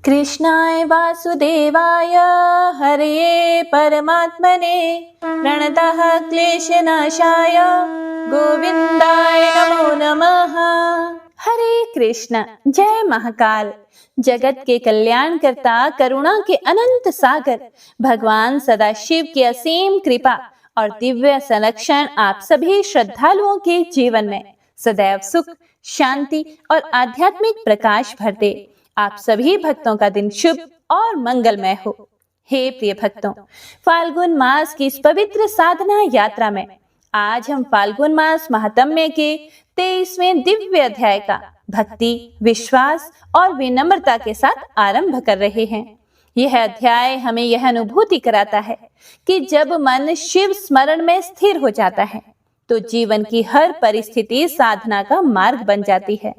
कृष्णाय वासुदेवाय हरये परमात्मने प्रणतः क्लेशनाशाय गोविंदाय नमो नमः। हरे कृष्ण। जय महाकाल। जगत के कल्याणकर्ता, करुणा के अनंत सागर भगवान सदाशिव की असीम कृपा और दिव्य संरक्षण आप सभी श्रद्धालुओं के जीवन में सदैव सुख, शांति और आध्यात्मिक प्रकाश भर दे। आप सभी भक्तों का दिन शुभ और मंगलमय हो। हे प्रिय भक्तों, फाल्गुन मास की इस पवित्र साधना यात्रा में आज हम फाल्गुन मास महात्म्य के 23वें दिव्य अध्याय का भक्ति, विश्वास और विनम्रता के साथ आरंभ कर रहे हैं। यह अध्याय हमें यह अनुभूति कराता है कि जब मन शिव स्मरण में स्थिर हो जाता है तो जीवन की हर परिस्थिति साधना का मार्ग बन जाती है।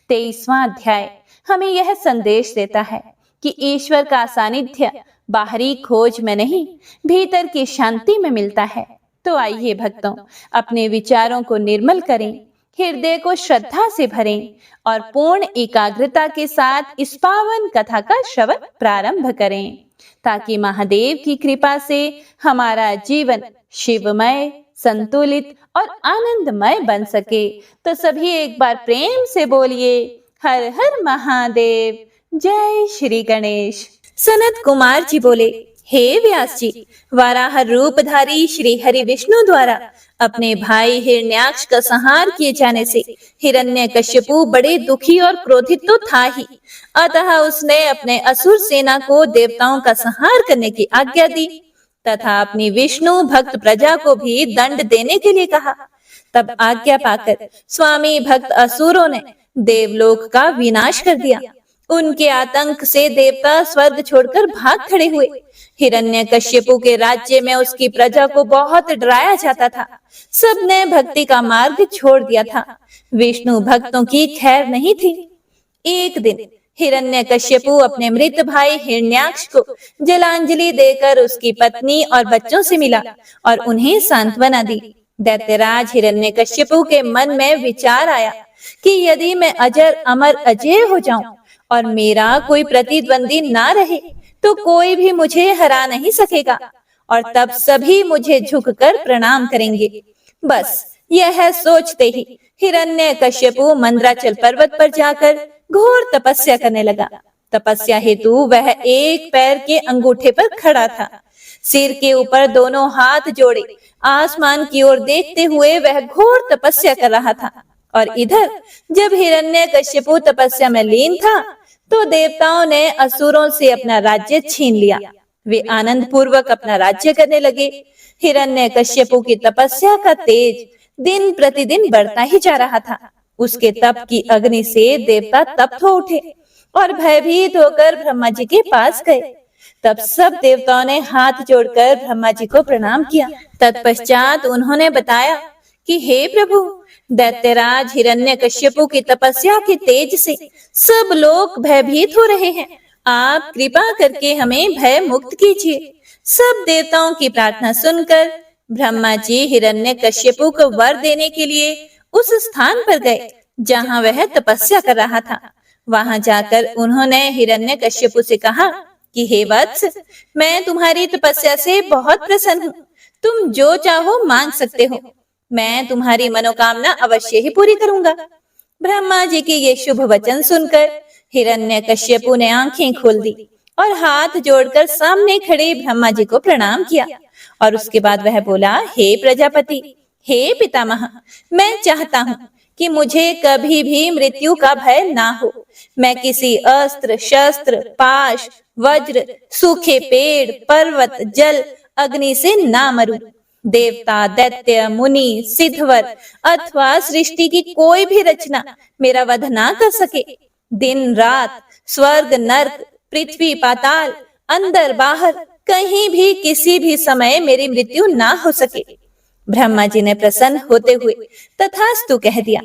23वां अध्याय हमें यह संदेश देता है कि ईश्वर का सानिध्य बाहरी खोज में नहीं, भीतर की शांति में मिलता है। तो आइए भक्तों, अपने विचारों को निर्मल करें, हृदय को श्रद्धा से भरें और पूर्ण एकाग्रता के साथ इस पावन कथा का श्रवण प्रारंभ करें, ताकि महादेव की कृपा से हमारा जीवन शिवमय, संतुलित और आनंदमय बन सके। तो सभी एक बार प्रेम से बोलिए, हर हर महादेव, जय श्री गणेश। सनत कुमार जी बोले, हे व्यास जी, वाराह रूपधारी श्री हरि विष्णु द्वारा अपने भाई हिरण्याक्ष का संहार किए जाने से हिरण्यकश्यपु बड़े दुखी और क्रोधित तो था ही, अतः उसने अपने असुर सेना को देवताओं का संहार करने की आज्ञा दी तथा अपनी विष्णु भक्त प्रजा को भी दंड देने के लिए कहा। तब आज्ञा पाकर स्वामी भक्त असुरों ने देवलोक का विनाश कर दिया। उनके आतंक से देवता स्वर्ग छोड़कर भाग खड़े हुए। हिरण्यकश्यपु के राज्य में उसकी प्रजा को बहुत डराया जाता था। सबने भक्ति का मार्ग छोड़ दिया था। विष्णु भक्तों की खैर नहीं थी। एक दिन हिरण्यकश्यपु अपने मृत भाई हिरण्याक्ष को जलांजलि देकर उसकी पत्नी और बच्चों से मिला और उन्हें सांत्वना दी। दैत्यराज हिरण्यकश्यपु के मन में विचार आया कि यदि मैं अजर अमर अजय हो जाऊं और मेरा कोई प्रतिद्वंदी ना रहे तो कोई भी मुझे हरा नहीं सकेगा और तब सभी मुझे झुककर प्रणाम करेंगे। बस यह सोचते ही हिरण्यकश्यपु मंदराचल पर्वत पर जाकर घोर तपस्या करने लगा। तपस्या हेतु वह एक पैर के अंगूठे पर खड़ा था। सिर के ऊपर दोनों हाथ जोड़े आसमान की ओर देखते हुए वह घोर तपस्या कर रहा था। और इधर जब हिरण्यकश्यपु तपस्या में लीन था तो देवताओं ने असुरों से अपना राज्य छीन लिया। वे आनंद पूर्वक अपना राज्य करने लगे। हिरण्यकश्यपु की तपस्या का तेज दिन प्रतिदिन बढ़ता ही जा रहा था। उसके तप की अग्नि से देवता तप्त हो उठे और भयभीत होकर ब्रह्मा जी के पास गए। तब सब देवताओं ने हाथ जोड़कर ब्रह्मा जी को प्रणाम किया। तत्पश्चात उन्होंने बताया कि हे प्रभु, दैत्यराज हिरण्यकश्यपु की तपस्या के तेज से सब लोग भयभीत हो रहे हैं। आप कृपा करके हमें भय मुक्त कीजिए। सब देवताओं की प्रार्थना सुनकर ब्रह्मा जी हिरण्यकश्यपु को वर देने के लिए उस स्थान पर गए जहां वह तपस्या कर रहा था। वहां जाकर उन्होंने हिरण्यकश्यपु से कहा कि हे वत्स, मैं तुम्हारी तपस्या से बहुत प्रसन्न हूँ। तुम जो चाहो मांग सकते हो। मैं तुम्हारी मनोकामना अवश्य ही पूरी करूंगा। ब्रह्मा जी के ये शुभ वचन सुनकर हिरण्यकश्यपु ने आंखें खोल दी और हाथ जोड़कर सामने खड़े ब्रह्मा जी को प्रणाम किया। और उसके बाद वह बोला, हे प्रजापति, हे पितामह, मैं चाहता हूँ कि मुझे कभी भी मृत्यु का भय ना हो। मैं किसी अस्त्र, शस्त्र, पाश, वज्र, सूखे पेड़, पर्वत, जल, अग्नि से ना मरूं। देवता, दैत्य, मुनि, सिद्धवर अथवा सृष्टि की कोई भी रचना मेरा वध ना कर सके। दिन रात, स्वर्ग नर्क, पृथ्वी पाताल, अंदर बाहर, कहीं भी किसी भी समय मेरी मृत्यु ना हो सके। ब्रह्मा जी ने प्रसन्न होते हुए तथास्तु कह दिया।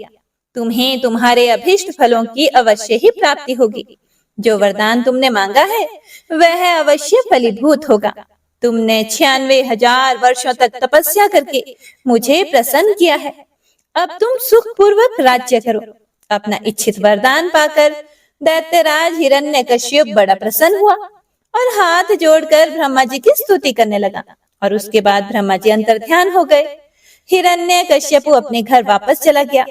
तुम्हें तुम्हारे अभिष्ट फलों की अवश्य ही प्राप्ति होगी। जो वरदान तुमने मांगा है वह अवश्य फलीभूत होगा। तुमने 96,000 वर्षों तक तपस्या करके मुझे प्रसन्न किया है। अब तुम सुखपूर्वक राज्य करो। अपना इच्छित वरदान पाकर दैत्यराज हिरण्यकश्यप बड़ा प्रसन्न हुआ और हाथ जोड़कर ब्रह्मा जी की स्तुति करने लगा। और उसके बाद ब्रह्मा जी अंतर्ध्यान हो गए। हिरण्यकश्यप अपने घर वापस चला गया।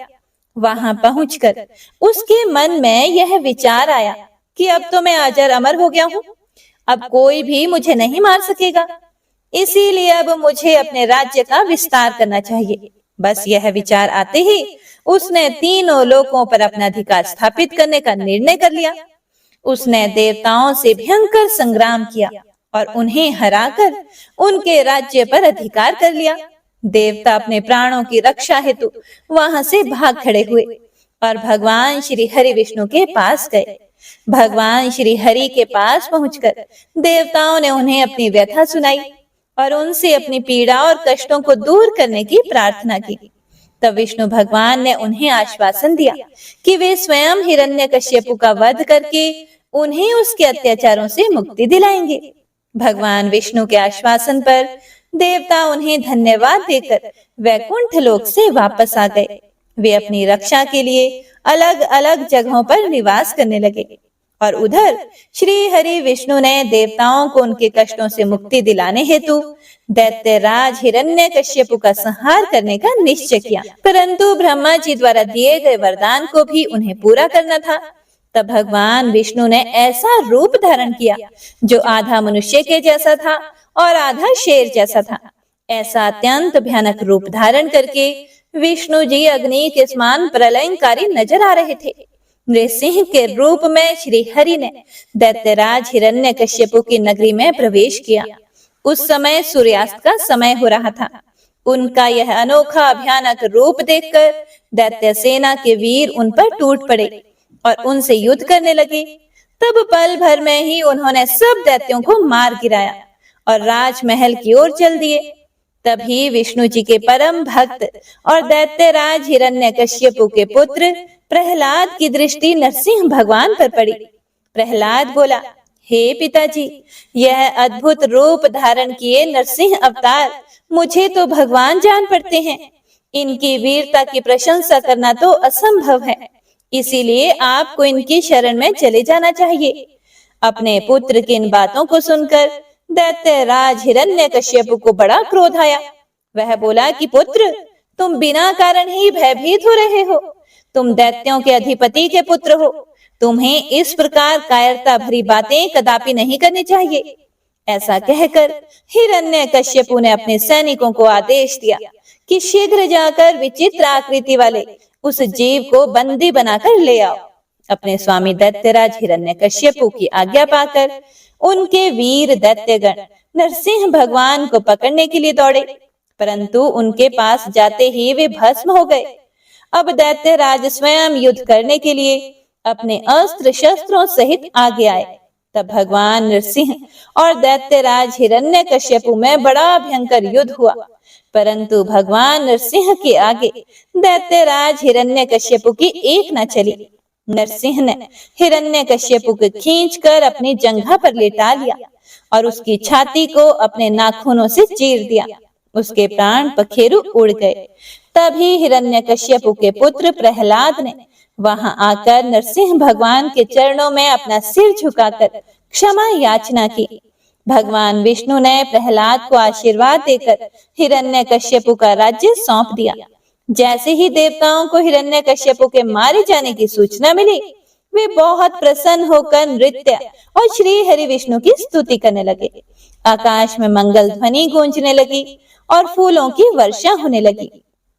वहां पहुंचकर उसके मन में यह विचार आया कि अब तो मैं अजर अमर हो गया हूँ, अब कोई भी मुझे नहीं मार सकेगा, इसीलिए अब मुझे अपने राज्य का विस्तार करना चाहिए। बस यह विचार आते ही उसने तीनों लोकों पर अपना अधिकार स्थापित करने का निर्णय कर लिया। उसने देवताओं से भयंकर संग्राम किया और उन्हें हराकर उनके राज्य पर अधिकार कर लिया। देवता अपने प्राणों की रक्षा हेतु वहां से भाग खड़े हुए और भगवान श्री हरि विष्णु के पास गए। भगवान श्री हरि के पास पहुंचकर देवताओं ने उन्हें अपनी व्यथा सुनाई और उनसे अपनी पीड़ा और कष्टों को दूर करने की प्रार्थना की। तब विष्णु भगवान ने उन्हें आश्वासन दिया कि वे स्वयं हिरण्यकश्यप का वध करके उन्हें उसके अत्याचारों से मुक्ति दिलाएंगे। भगवान विष्णु के आश्वासन पर देवता उन्हें धन्यवाद देकर वैकुंठ लोक से वापस आ गए। वे अपनी रक्षा के लिए अलग अलग जगहों पर निवास करने लगे और उधर श्री हरि विष्णु ने देवताओं को उनके कष्टों से मुक्ति दिलाने हेतु दैत्यराज हिरण्यकश्यप का संहार करने का निश्चय किया। परंतु ब्रह्मा जी द्वारा दिए गए वरदान को भी उन्हें पूरा करना था। तब भगवान विष्णु ने ऐसा रूप धारण किया जो आधा मनुष्य के जैसा था और आधा शेर जैसा था। ऐसा अत्यंत भयानक रूप धारण करके विष्णु जी अग्नि के समान प्रलयंकारी नजर आ रहे थे। नृसिंह के रूप में श्री हरि ने दैत्यराज हिरण्यकश्यप की नगरी में प्रवेश किया। उस समय सूर्यास्त का समय हो रहा था। उनका यह अनोखा भयानक रूप देखकर दैत्य सेना के वीर उन पर टूट पड़े और उनसे युद्ध करने लगे। तब पल भर में ही उन्होंने सब दैत्यों को मार गिराया और राजमहल की ओर चल दिए। तभी विष्णु जी के परम भक्त और दैत्यराज हिरण्यकश्यप के पुत्र प्रहलाद की दृष्टि नरसिंह भगवान पर पड़ी। प्रहलाद बोला, हे पिताजी, यह अद्भुत रूप धारण किए नरसिंह अवतार मुझे तो भगवान जान पड़ते हैं। इनकी वीरता की प्रशंसा करना तो असंभव है, इसीलिए आपको इनकी शरण में चले जाना चाहिए। अपने पुत्र की इन बातों को सुनकर दैत्यराज हिरण्यकश्यप को बड़ा क्रोध आया। वह बोला कि पुत्र, तुम बिना कारण ही भयभीत हो रहे हो। तुम दैत्यों के अधिपति के पुत्र हो। तुम्हें इस प्रकार कायरता भरी बातें कदापि नहीं करनी चाहिए। ऐसा कहकर हिरण्यकश्यप ने अपने सैनिकों को आदेश दिया कि शीघ्र जाकर विचित्र आकृति वाले उस जीव को बंदी बनाकर ले आओ। अपने स्वामी दैत्यराज हिरण्यकश्यप की आज्ञा पाकर उनके वीर दैत्यगण नरसिंह भगवान को पकड़ने के लिए दौड़े, परंतु उनके पास जाते ही वे भस्म हो गए। अब दैत्यराज स्वयं युद्ध करने के लिए अपने अस्त्र शस्त्रों सहित आगे आए। तब भगवान नरसिंह और दैत्यराज हिरण्यकश्यप में बड़ा भयंकर युद्ध हुआ, परंतु भगवान नरसिंह के आगे दैत्यराज हिरण्यकश्यप की एक न चली। नरसिंह ने हिरण्यकश्यप को खींचकर अपनी जंघा पर लेटा लिया और उसकी छाती को अपने नाखूनों से चीर दिया। उसके प्राण पखेरु उड़ गए। तभी हिरण्यकश्यप के पुत्र प्रहलाद ने वहां आकर नरसिंह भगवान के चरणों में अपना सिर झुकाकर क्षमा याचना की। भगवान विष्णु ने प्रहलाद को आशीर्वाद देकर हिरण्यकश्यप का राज्य सौंप दिया। जैसे ही देवताओं को हिरण्यकश्यप के मारे जाने की सूचना मिली, वे बहुत प्रसन्न होकर नृत्य और श्री हरि विष्णु की स्तुति करने लगे। आकाश में मंगल ध्वनि गूंजने लगी और फूलों की वर्षा होने लगी।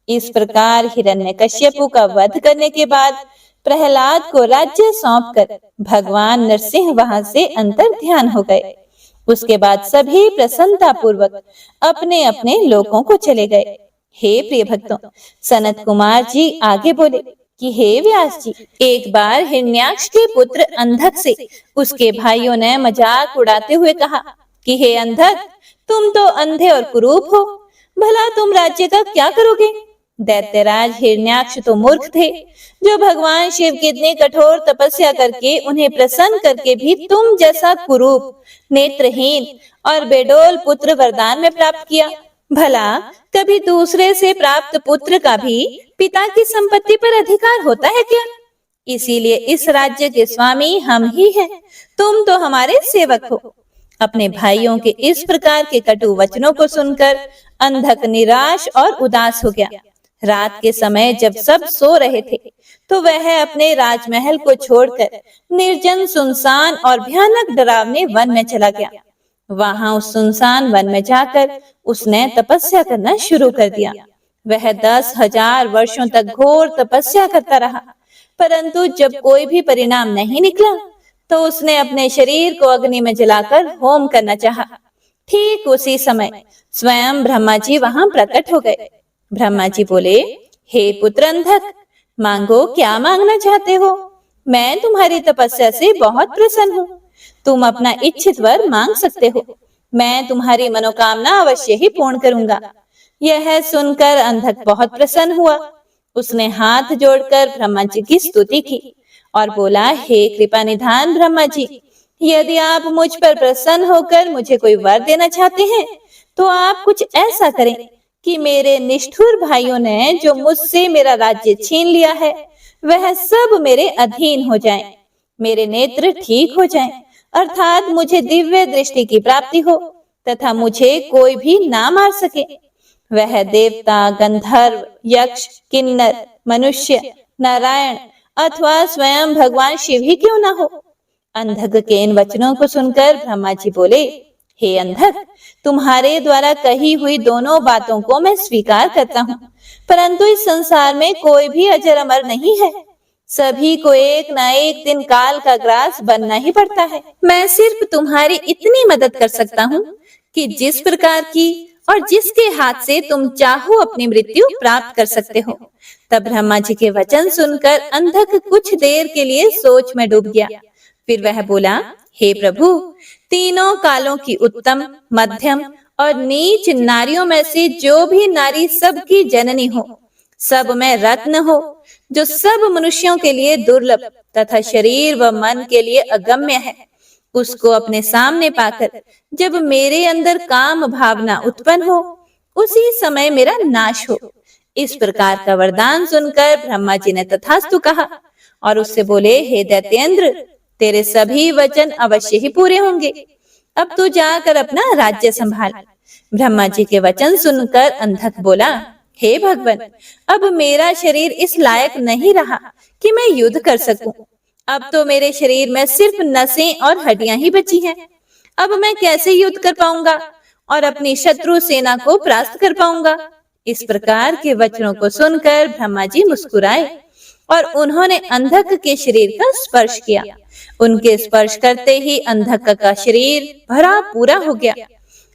इस प्रकार हिरण्यकश्यप का वध करने के बाद प्रहलाद को राज्य सौंपकर भगवान नरसिंह वहां से अंतर्ध्यान हो गए। उसके बाद सभी प्रसन्नता पूर्वक अपने अपने लोकों को चले गए। हे प्रिय भक्तों, सनत कुमार जी आगे बोले कि हे व्यास जी, एक बार हिरण्याक्ष के पुत्र अंधक से उसके भाइयों ने मजाक उड़ाते हुए कहा कि हे अंधक, तुम तो अंधे और कुरूप हो, भला तुम राज्य का क्या करोगे? दैत्यराज हिरण्याक्ष तो मूर्ख थे, जो भगवान शिव की इतनी कठोर तपस्या करके उन्हें प्रसन्न करके भी तुम जैसा कुरूप, नेत्रहीन और बेडोल पुत्र वरदान में प्राप्त किया। भला कभी दूसरे से प्राप्त पुत्र का भी पिता की संपत्ति पर अधिकार होता है क्या? इसीलिए इस राज्य के स्वामी हम ही हैं। तुम तो हमारे सेवक हो। अपने भाइयों के इस प्रकार के कटु वचनों को सुनकर अंधक निराश और उदास हो गया। रात के समय जब सब सो रहे थे, तो वह अपने राजमहल को छोड़कर निर्जन, सुनसान और भयानक डरावने वन में चला गया। वहां उस सुनसान वन में जाकर उसने तपस्या करना शुरू कर दिया। वह 10,000 वर्षों तक घोर तपस्या करता रहा, परंतु जब कोई भी परिणाम नहीं निकला, तो उसने अपने शरीर को अग्नि में जलाकर होम करना चाहा। ठीक उसी समय स्वयं ब्रह्मा जी वहां प्रकट हो गए। ब्रह्मा जी बोले, हे पुत्र अंधक, मांगो, क्या मांगना चाहते हो? मैं तुम्हारी तपस्या से बहुत प्रसन्न हूँ। तुम अपना इच्छित वर मांग सकते हो। मैं तुम्हारी मनोकामना अवश्य ही पूर्ण करूंगा। यह सुनकर अंधक बहुत प्रसन्न हुआ। उसने हाथ जोड़कर ब्रह्मा जी की स्तुति की और बोला, हे कृपा निधान ब्रह्मा जी, यदि आप मुझ पर प्रसन्न होकर मुझे कोई वर देना चाहते हैं, तो आप कुछ ऐसा करें कि मेरे निष्ठुर भाइयों ने जो मुझसे मेरा राज्य छीन लिया है, वह सब मेरे अधीन हो जाएं, मेरे नेत्र ठीक हो जाएं, अर्थात मुझे दिव्य दृष्टि की प्राप्ति हो तथा मुझे कोई भी ना मार सके। वह देवता, गंधर्व, यक्ष, किन्नर, मनुष्य, नारायण अथवा स्वयं भगवान शिव ही क्यों ना हो। अंधक के इन वचनों को सुनकर ब्रह्मा जी बोले, हे अंधक, तुम्हारे द्वारा कही हुई दोनों बातों को मैं स्वीकार करता हूँ, परंतु इस संसार में कोई भी अजर अमर नहीं है। सभी को एक न एक दिन काल का ग्रास बनना ही पड़ता है। मैं सिर्फ तुम्हारी इतनी मदद कर सकता हूँ कि जिस प्रकार की और जिसके हाथ से तुम चाहो अपनी मृत्यु प्राप्त कर सकते हो। तब ब्रह्मा जी के वचन सुनकर अंधक कुछ देर के लिए सोच में डूब गया। फिर वह बोला, हे प्रभु, तीनों कालों की उत्तम, मध्यम और नीच नारियों में से जो भी नारी सबकी जननी हो, सब में रत्न हो, जो सब मनुष्यों के लिए दुर्लभ तथा शरीर व मन के लिए अगम्य है, उसको अपने सामने पाकर जब मेरे अंदर काम भावना उत्पन्न हो, उसी समय मेरा नाश हो। इस प्रकार का वरदान सुनकर ब्रह्मा जी ने तथास्तु कहा और उससे बोले, हे दैत्येंद्र, तेरे सभी वचन अवश्य ही पूरे होंगे। अब तू जाकर अपना राज्य संभाल। ब्रह्मा जी के वचन सुनकर अंधक बोला, हे भगवान, अब मेरा शरीर इस लायक नहीं रहा कि मैं युद्ध कर सकूं। अब तो मेरे शरीर में सिर्फ नसें और हड्डियां ही बची हैं। अब मैं कैसे युद्ध कर पाऊंगा और अपनी शत्रु सेना को परास्त कर पाऊंगा। इस प्रकार के वचनों को सुनकर ब्रह्मा जी मुस्कुराए और उन्होंने अंधक के शरीर का स्पर्श किया। उनके स्पर्श करते ही अंधक का शरीर भरा पूरा हो गया।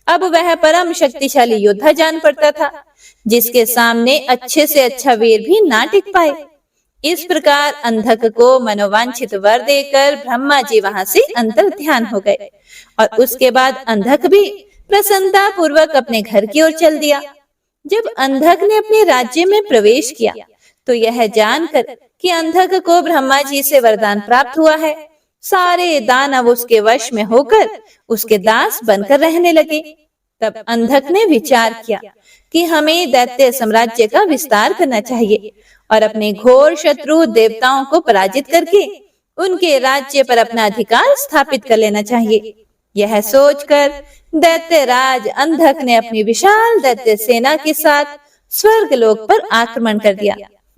अब वह परम शक्तिशाली योद्धा जान पड़ता था, जिसके सामने अच्छे से अच्छा वीर भी ना टिक पाए। इस प्रकार अंधक को मनोवांछित वर देकर ब्रह्मा जी वहां से अंतर ध्यान हो गए और उसके बाद अंधक भी प्रसन्नता पूर्वक अपने घर की ओर चल दिया। जब अंधक ने अपने राज्य में प्रवेश किया, तो यह जानकर कि अंधक को ब्रह्मा जी से वरदान प्राप्त हुआ है, सारे दानव उसके वश में होकर उसके दास बनकर रहने लगे। तब अंधक ने विचार किया कि हमें दैत्य साम्राज्य का विस्तार करना चाहिए और अपने घोर शत्रु देवताओं को पराजित करके उनके राज्य पर अपना अधिकार स्थापित कर लेना चाहिए। यह सोचकर दैत्यराज अंधक ने अपनी विशाल दैत्य सेना के साथ स्वर्ग लोक पर आक्रमण कर दिया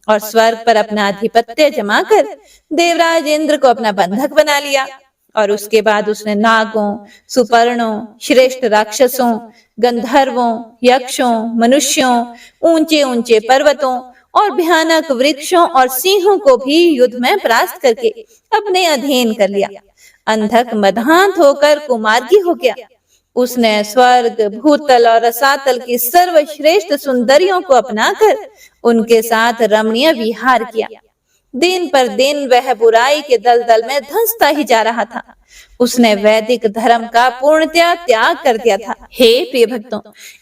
और स्वर्ग पर अपना आधिपत्य जमाकर देवराज इंद्र को अपना बंधक बना लिया। और उसके बाद उसने नागों, सुपर्णों, श्रेष्ठ राक्षसों, गंधर्वों, यक्षों, मनुष्यों, ऊंचे ऊंचे पर्वतों और भयानक वृक्षों और सिंहों को भी युद्ध में परास्त करके अपने अधीन कर लिया। अंधक मदहांत होकर कुमार्गी हो गया। उसने स्वर्ग, भूतल और रसातल की सर्वश्रेष्ठ सुंदरियों को अपनाकर उनके साथ रमणीय विहार किया। दिन पर दिन वह बुराई के दलदल में धंसता ही जा रहा था। उसने वैदिक धर्म का पूर्णतया त्याग कर दिया था। हे प्रिय भक्तों,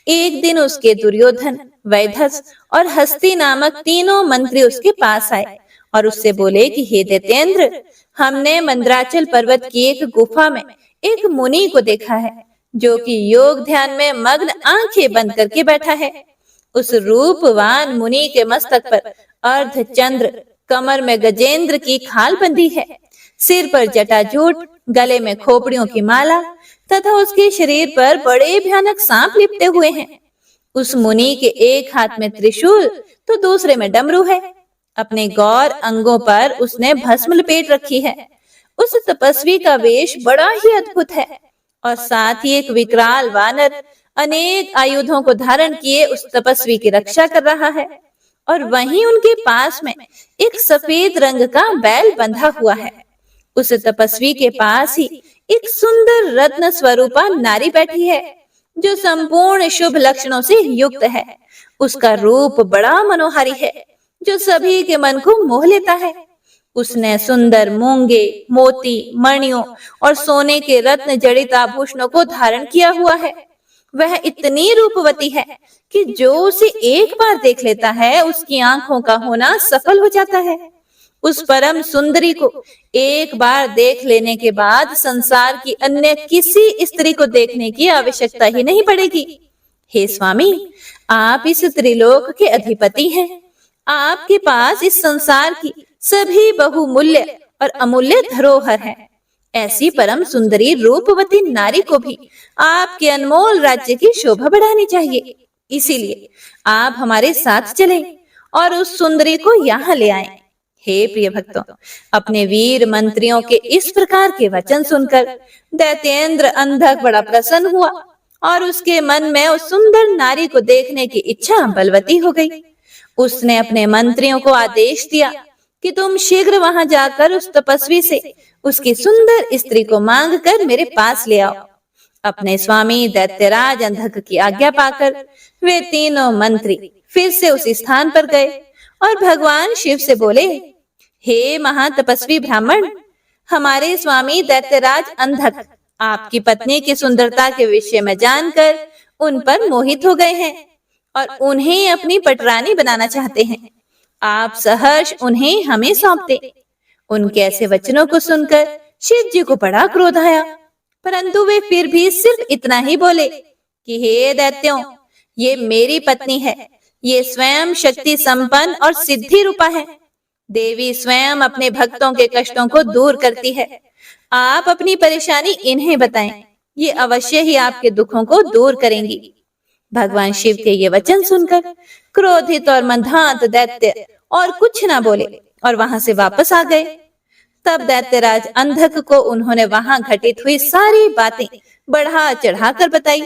एक दिन उसके दुर्योधन, वैधस और हस्ती नामक तीनों मंत्री उसके पास आए और उससे बोले कि हे दैत्येंद्र, हमने मंदराचल पर्वत की एक गुफा में एक मुनि को देखा है, जो कि योग ध्यान में मग्न आंखें बंद करके बैठा है। उस रूपवान मुनि के मस्तक पर अर्ध चंद्र, कमर में गजेंद्र की खाल बंधी है, सिर पर जटाजूट, गले में खोपड़ियों की माला तथा उसके शरीर पर बड़े भयानक सांप लिपटे हुए हैं। उस मुनि के एक हाथ में त्रिशूल तो दूसरे में डमरू है। अपने गौर अंगों पर उसने भस्म लपेट रखी है। उस तपस्वी का वेश बड़ा ही अद्भुत है और साथ ही एक विकराल वानर अनेक आयुधों को धारण किए उस तपस्वी की रक्षा कर रहा है और वहीं उनके पास में एक सफेद रंग का बैल बंधा हुआ है। उस तपस्वी के पास ही एक सुंदर रत्न स्वरूपा नारी बैठी है जो संपूर्ण शुभ लक्षणों से युक्त है। उसका रूप बड़ा मनोहारी है जो सभी के मन को मोह लेता है। उसने सुंदर मूंगे, मोती, मणियों और सोने के रत्न जड़ित आभूषणों को धारण किया हुआ है। वह इतनी रूपवती है कि जो उसे एक बार देख लेता है उसकी आंखों का होना सफल हो जाता है। उस परम सुंदरी को एक बार देख लेने के बाद संसार की अन्य किसी स्त्री को देखने की आवश्यकता ही नहीं पड़ेगी। हे स्वामी, आप इस त्रिलोक के अधिपति हैं। आपके पास इस संसार की सभी बहुमूल्य और अमूल्य धरोहर है। ऐसी परम सुंदरी रूपवती नारी को भी आपके अनमोल राज्य की शोभा बढ़ानी चाहिए। इसीलिए आप हमारे साथ चलें और उस सुंदरी को यहाँ ले आएं। हे प्रिय भक्तों, अपने वीर मंत्रियों के इस प्रकार के वचन सुनकर दैत्येंद्र अंधक बड़ा प्रसन्न हुआ और उसके मन में उस सुंदर नारी को देखने की इच्छा बलवती हो गई। उसने अपने मंत्रियों को आदेश दिया कि तुम शीघ्र वहां जाकर उस तपस्वी से उसकी सुंदर स्त्री को मांग कर मेरे पास ले आओ। अपने स्वामी दैत्यराज अंधक की आज्ञा पाकर वे तीनों मंत्री फिर से उस स्थान पर गए और भगवान शिव से बोले, हे महातपस्वी ब्राह्मण, हमारे स्वामी दैत्यराज अंधक आपकी पत्नी की सुंदरता के विषय में जानकर उन पर मोहित हो गए हैं और उन्हें अपनी पटरानी बनाना चाहते हैं। आप सहर्ष उन्हें हमें सौंप दें। उनके ऐसे वचनों को सुनकर शिव जी को बड़ा क्रोध आया, परंतु वे फिर भी सिर्फ इतना ही बोले कि हे दैत्यों, ये मेरी पत्नी है। ये स्वयं शक्ति संपन्न और सिद्धि रूपा है। देवी स्वयं अपने भक्तों के कष्टों को दूर करती है। आप अपनी परेशानी इन्हें बताएं, ये अवश्य ही आपके दुखों को दूर करेंगी। भगवान शिव के ये वचन सुनकर क्रोधित और मंदांत दैत्य और कुछ ना बोले और वहां से वापस आ गए। तब दैत्यराज अंधक को उन्होंने वहां घटित हुई सारी बातें बढ़ा चढ़ाकर बताई,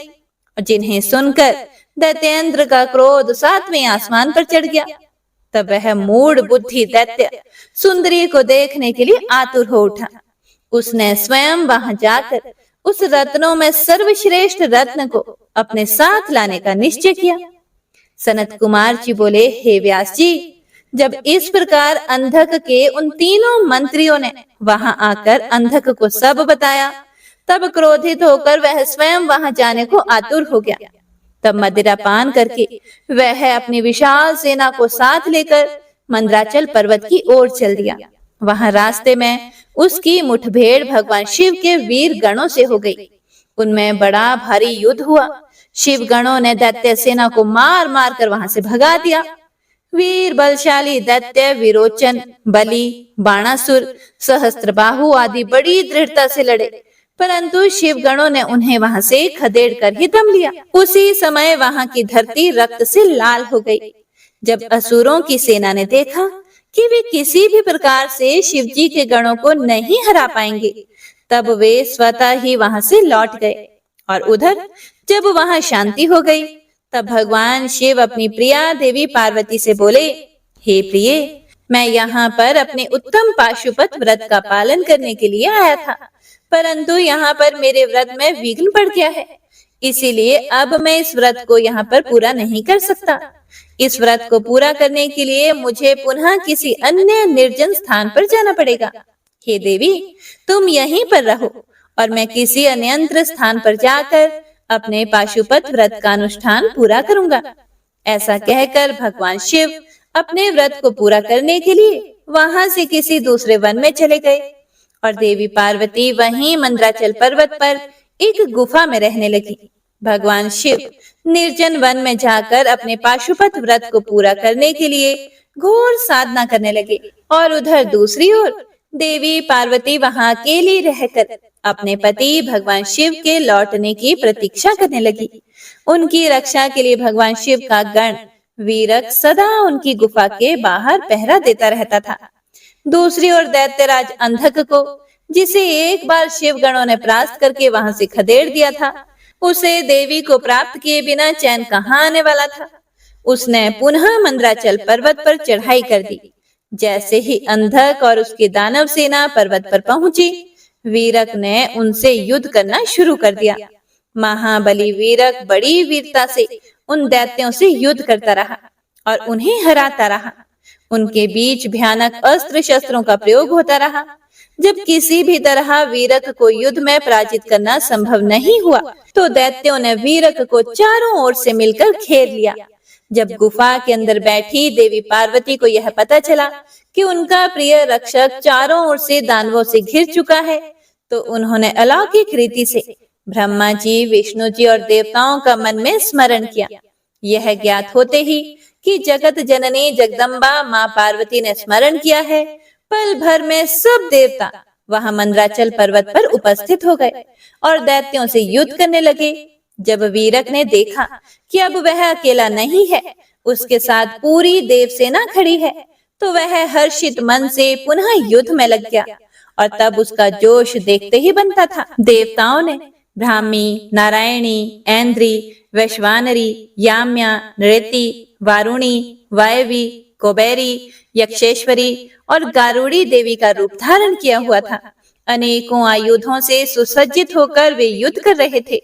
जिन्हें सुनकर दैत्येंद्र का क्रोध सातवें आसमान पर चढ़ गया। तब वह मूढ़ बुद्धि दैत्य सुंदरी को देखने के लिए आतुर हो उठा। उसने स्वयं वहां जाकर उस रत्नों में सर्वश्रेष्ठ रत्न को अपने साथ लाने का निश्चय किया। सनत कुमार जी बोले, हे व्यास जी, जब इस प्रकार अंधक के उन तीनों मंत्रियों ने वहां आकर अंधक को सब बताया, तब क्रोधित होकर वह स्वयं वहां जाने को आतुर हो गया। तब मदिरा पान करके वह अपनी विशाल सेना को साथ लेकर मंदराचल पर्वत की ओर चल दिया। वहां रास्ते में उसकी मुठभेड़ भगवान शिव के वीर गणों से हो गई। उनमें बड़ा भारी युद्ध हुआ। शिव गणों ने दैत्य सेना को मार मार कर वहां से भगा दिया। वीर बलशाली दैत्य विरोचन, बलि, बाणासुर, सहस्त्रबाहु आदि बड़ी दृढ़ता से लड़े, परंतु शिव गणों ने उन्हें वहां से खदेड़ कर ही दम लिया। उसी समय वहां की धरती रक्त से लाल हो गई। जब असुरों की सेना ने देखा कि वे किसी भी प्रकार से शिव जी के गणों को नहीं हरा पाएंगे, तब वे स्वतः ही वहां से लौट गए। और उधर जब वहां शांति हो गई, तब भगवान शिव अपनी प्रिया देवी पार्वती से बोले, हे प्रिये, मैं यहाँ पर अपने उत्तम पाशुपत व्रत का पालन करने के लिए आया था, परंतु यहाँ पर मेरे व्रत में विघ्न पड़ गया है। इसीलिए अब मैं इस व्रत को यहाँ पर पूरा नहीं कर सकता। इस व्रत को पूरा करने के लिए मुझे पुनः किसी अन्य निर्जन स्थान पर जाना पड़ेगा। हे देवी, तुम यहीं पर रहो और मैं किसी अन्यंत्र स्थान पर जाकर अपने पाशुपत व्रत का अनुष्ठान पूरा करूंगा। ऐसा कहकर भगवान शिव अपने व्रत को पूरा करने के लिए वहां से किसी दूसरे वन में चले गए और देवी पार्वती वहीं मंदराचल पर्वत पर एक गुफा में रहने लगी। भगवान शिव निर्जन वन में जाकर अपने पाशुपत व्रत को पूरा करने के लिए घोर साधना करने लगे। और उधर दूसरी ओर देवी पार्वती वहां अकेली रहकर अपने पति भगवान शिव के लौटने की प्रतीक्षा करने लगी। उनकी रक्षा के लिए भगवान शिव का गण वीरक सदा उनकी गुफा के बाहर पहरा देता रहता था। दूसरी ओर दैत्यराज अंधक को, जिसे एक बार शिव गणों ने परास्त करके वहां से खदेड़ दिया था, उसे देवी को प्राप्त किए बिना चैन कहाँ आने वाला था। उसने पुनः मंद्राचल पर्वत पर चढ़ाई कर दी। जैसे ही अंधक और उसकी दानव सेना पर्वत पर पहुंची, वीरक ने उनसे युद्ध करना शुरू कर दिया। महाबली वीरक बड़ी वीरता से उन दैत्यों से युद्ध करता रहा और उन्हें हराता रहा। उनके बीच भयानक अस्त्र शस्त्रों का प्रयोग होता रहा। जब किसी भी तरह वीरक को युद्ध में पराजित करना संभव नहीं हुआ, तो दैत्यों ने वीरक को चारों ओर से मिलकर घेर लिया। जब गुफा के अंदर बैठी देवी पार्वती को यह पता चला कि उनका प्रिय रक्षक चारों ओर से दानवों से घिर चुका है, तो उन्होंने अलौकिक रीति से ब्रह्मा जी, विष्णु जी और देवताओं का मन में स्मरण किया। यह ज्ञात होते ही कि जगत जननी जगदम्बा माँ पार्वती ने स्मरण किया है, पल भर में सब देवता वहां मंद्राचल पर्वत पर उपस्थित हो गए और दैत्यों से युद्ध करने लगे। जब वीरक ने देखा कि अब वह अकेला नहीं है, उसके साथ पूरी देव सेना खड़ी है, तो वह हर्षित मन से पुनः युद्ध में लग गया। और तब उसका जोश देखते ही बनता था। देवताओं ने ब्राह्मी, नारायणी, ऐन्द्री, वैश्वानरी, याम्या, नृति, वारुणी, वायवी, कुबेरी, यक्षेश्वरी और गारुड़ी देवी का रूप धारण किया हुआ था। अनेकों आयुधों से सुसज्जित होकर वे युद्ध कर रहे थे।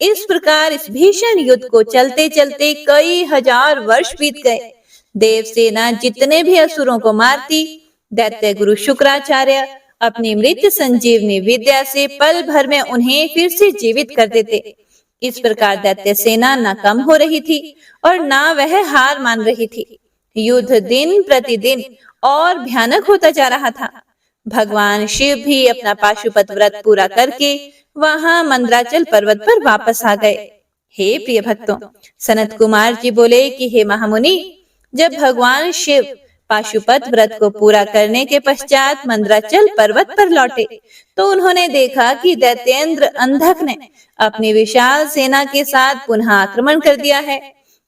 इस प्रकार इस भीषण युद्ध को चलते चलते कई हजार वर्ष बीत गए। देव सेना जितने भी असुरों को मारती, दैत्य गुरु शुक्राचार्य अपनी मृत संजीवनी विद्या से पल भर में उन्हें फिर से जीवित कर देते। इस प्रकार दैत्य सेना न कम हो रही थी और न वह हार मान रही थी। युद्ध दिन प्रतिदिन और भयानक होता जा रहा था। भगवान शिव भी अपना पाशुपत व्रत पूरा करके वहां मंद्राचल पर्वत पर वापस आ गए। हे प्रिय भक्तों, सनत कुमार जी बोले कि हे महामुनि, जब भगवान शिव पाशुपत व्रत को पूरा करने के पश्चात मंद्राचल पर्वत पर लौटे, तो उन्होंने देखा कि दैत्येंद्र अंधक ने अपनी विशाल सेना के साथ पुनः आक्रमण कर दिया है।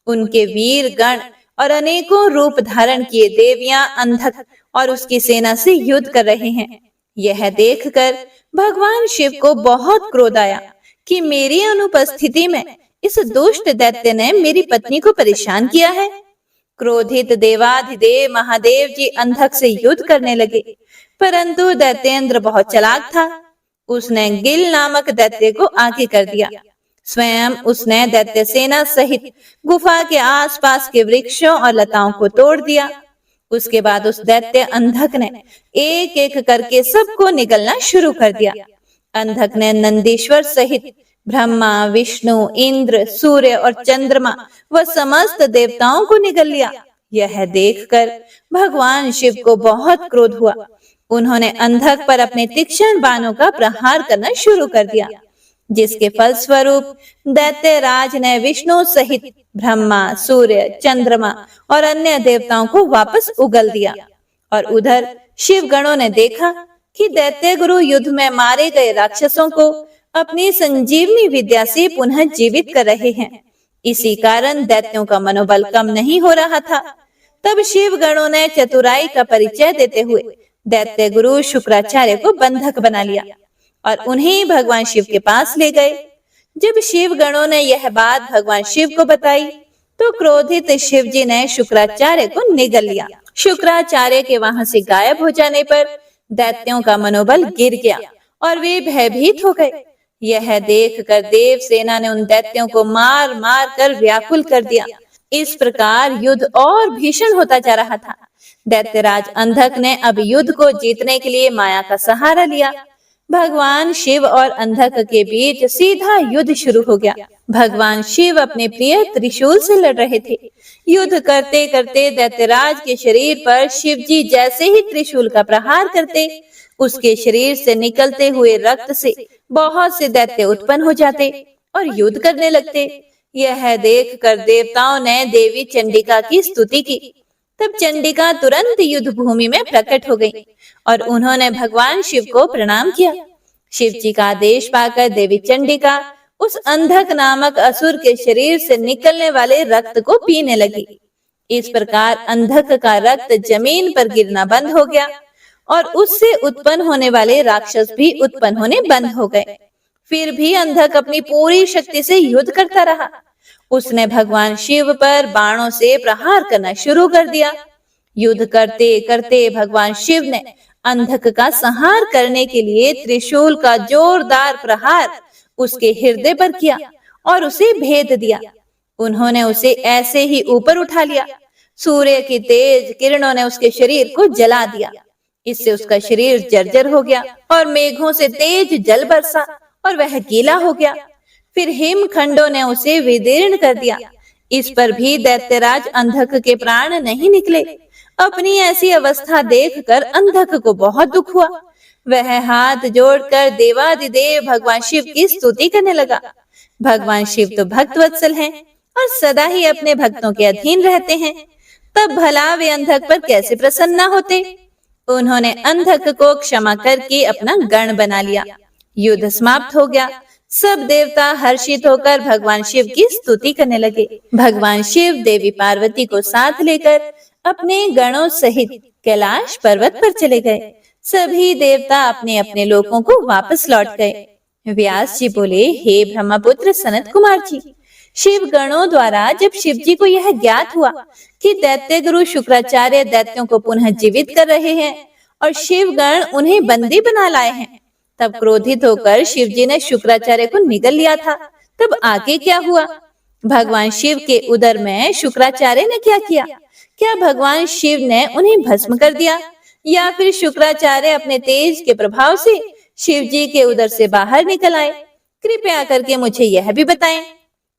उनके वीर गण और अनेकों रूप धारण किए देवियां अंधक और उसकी सेना से युद्ध कर रहे हैं। यह देखकर भगवान शिव को बहुत क्रोध आया कि मेरी अनुपस्थिति में इस दुष्ट दैत्य ने मेरी पत्नी को परेशान किया है। क्रोधित देवाधिदेव महादेव जी अंधक से युद्ध करने लगे, परंतु दैत्येंद्र बहुत चालाक था। उसने गिल नामक दैत्य को आगे कर दिया। स्वयं उसने दैत्य सेना सहित गुफा के आसपास के वृक्षों और लताओं को तोड़ दिया। उसके बाद उस दैत्य अंधक ने एक एक करके सबको निगलना शुरू कर दिया। अंधक ने नंदीश्वर सहित ब्रह्मा, विष्णु, इंद्र, सूर्य और चंद्रमा व समस्त देवताओं को निगल लिया। यह देखकर भगवान शिव को बहुत क्रोध हुआ। उन्होंने अंधक पर अपने तीक्ष्ण बाणों का प्रहार करना शुरू कर दिया, जिसके फलस्वरूप दैत्यराज ने विष्णु सहित ब्रह्मा, सूर्य, चंद्रमा और अन्य देवताओं को वापस उगल दिया। और उधर शिव गणों ने देखा कि दैत्य गुरु युद्ध में मारे गए राक्षसों को अपनी संजीवनी विद्या से पुनः जीवित कर रहे हैं। इसी कारण दैत्यों का मनोबल कम नहीं हो रहा था। तब शिव गणों ने चतुराई का परिचय देते हुए दैत्य गुरु शुक्राचार्य को बंधक बना लिया और उन्हें भगवान शिव के पास ले गए। जब शिव गणों ने यह बात भगवान शिव को बताई, तो क्रोधित शिव जी ने शुक्राचार्य को निगल लिया। शुक्राचार्य के वहां से गायब हो जाने पर दैत्यों का मनोबल गिर गया और वे भयभीत हो गए। यह देखकर देव सेना ने उन दैत्यों को मार मार कर व्याकुल कर दिया। इस प्रकार युद्ध और भीषण होता जा रहा था। दैत्यराज अंधक ने अब युद्ध को जीतने के लिए माया का सहारा लिया। भगवान शिव और अंधक के बीच सीधा युद्ध शुरू हो गया। भगवान शिव अपने प्रिय त्रिशूल से लड़ रहे थे। युद्ध करते करते दैत्यराज के शरीर पर शिव जी जैसे ही त्रिशूल का प्रहार करते, उसके शरीर से निकलते हुए रक्त से बहुत से दैत्य उत्पन्न हो जाते और युद्ध करने लगते। यह देखकर देवताओं ने देवी चंडिका की स्तुति की। तब चंडिका तुरंत युद्ध भूमि में प्रकट हो गई और उन्होंने भगवान शिव को प्रणाम किया। शिव जी का आदेश पाकर देवी चंडिका उस अंधक नामक असुर के शरीर से निकलने वाले रक्त को पीने लगी। इस प्रकार अंधक का रक्त जमीन पर गिरना बंद हो गया और उससे उत्पन्न होने वाले राक्षस भी उत्पन्न होने बंद हो गए। फिर भी अंधक अपनी पूरी शक्ति से युद्ध करता रहा। उसने भगवान शिव पर बाणों से प्रहार करना शुरू कर दिया। युद्ध करते करते भगवान शिव ने अंधक का संहार करने के लिए त्रिशूल का जोरदार प्रहार उसके हृदय पर किया और उसे भेद दिया। उन्होंने उसे ऐसे ही ऊपर उठा लिया। सूर्य की तेज किरणों ने उसके शरीर को जला दिया। इससे उसका शरीर जर्जर हो गया और मेघों से तेज जल बरसा और वह गीला हो गया। फिर हिमखंडों ने उसे विदीर्ण कर दिया। इस पर भी दैत्यराज अंधक के प्राण नहीं निकले। अपनी ऐसी अवस्था देखकर अंधक को बहुत दुख हुआ। वह हाथ जोड़कर देवादिदेव भगवान शिव की स्तुति करने लगा। भगवान शिव तो भक्तवत्सल हैं और सदा ही अपने भक्तों के अधीन रहते हैं, तब भला वे अंधक पर कैसे प्रसन्न होते। उन्होंने अंधक को क्षमा करके अपना गण बना लिया। युद्ध समाप्त हो गया। सब देवता हर्षित होकर भगवान शिव की स्तुति करने लगे। भगवान शिव देवी पार्वती को साथ लेकर अपने गणों सहित कैलाश पर्वत पर चले गए। सभी देवता अपने अपने लोकों को वापस लौट गए। व्यास जी बोले, हे ब्रह्मपुत्र सनत कुमार जी, शिव गणों द्वारा जब शिव जी को यह ज्ञात हुआ कि दैत्य गुरु शुक्राचार्य दैत्यों को पुनः जीवित कर रहे हैं और शिव गण उन्हें बंदी बना लाए हैं, तब क्रोधित होकर शिव जी ने शुक्राचार्य को निगल लिया था। तब आगे क्या हुआ? भगवान शिव के उदर में शुक्राचार्य ने क्या किया? क्या भगवान शिव ने उन्हें भस्म कर दिया या फिर शुक्राचार्य अपने तेज के प्रभाव से शिव जी के उदर से बाहर निकल आए? कृपया करके मुझे यह भी बताएं।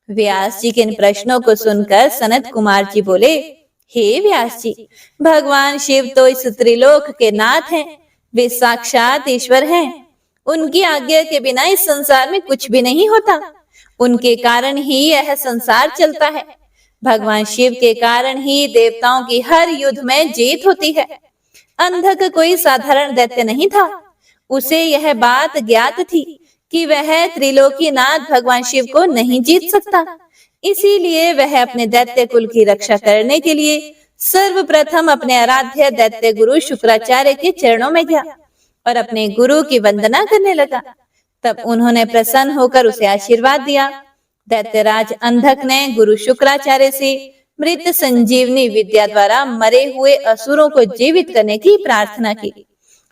व्यास जी के इन प्रश्नों को सुनकर सनत कुमार जी बोले, हे व्यास जी, भगवान शिव तो इस त्रिलोक के नाथ हैं। वे साक्षात ईश्वर हैं। उनकी आज्ञा के बिना इस संसार में कुछ भी नहीं होता। उनके कारण ही यह संसार चलता है। भगवान शिव के कारण ही देवताओं की हर युद्ध में जीत होती है। अंधक कोई साधारण दैत्य नहीं था। उसे यह बात ज्ञात थी कि वह त्रिलोकी नाथ भगवान शिव को नहीं जीत सकता। इसीलिए वह अपने दैत्य कुल की रक्षा करने के लिए सर्वप्रथम अपने आराध्य दैत्य गुरु शुक्राचार्य के चरणों में गया और अपने गुरु की वंदना करने लगा। तब उन्होंने प्रसन्न होकर उसे आशीर्वाद दिया। दैत्यराज अंधक ने गुरु शुक्राचार्य से मृत संजीवनी विद्या द्वारा मरे हुए असुरों को जीवित करने की प्रार्थना की।